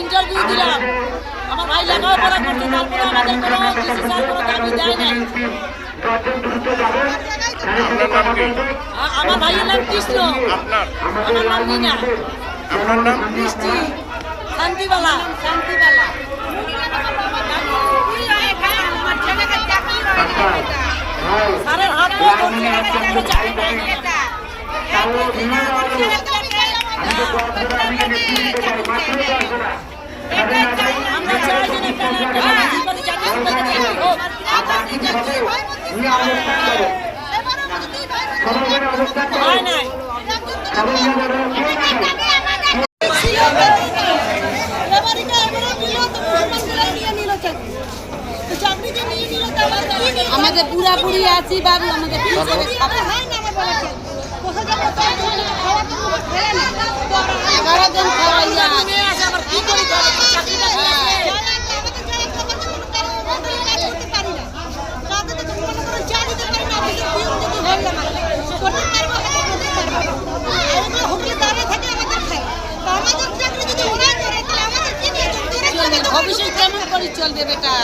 Interview দিলাম। আমার ভাই লেখাপড়া করতে, তারপরে আমাদের কোনো কিছু চাল কোনো দাবি দেয় নাই। আমার ভাইয়ের নাম কৃষ্ণ, আমার নাম মিনা। আপনার নাম? বৃষ্টি, শান্তিবালা। শান্তিবালা স্যারের হাত আমরা চাই নাই। আমাদের বুড়া বুড়ি আছি বাবু, আমাদের ভবিষ্যৎ কেমন করে চলবে বেটা?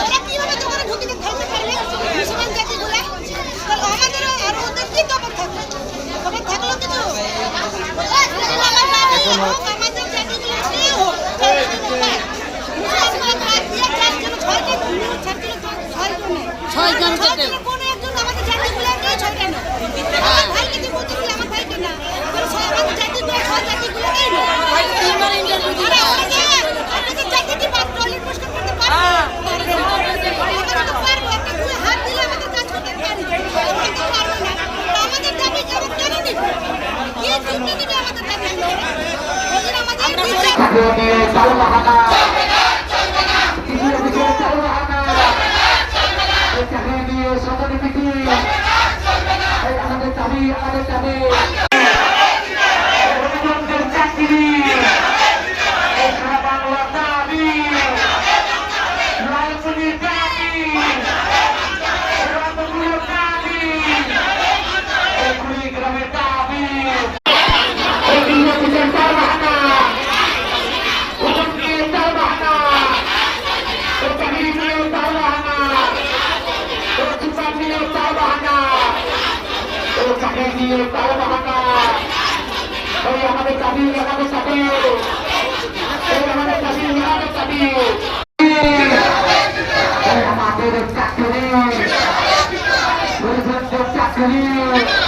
চাকরি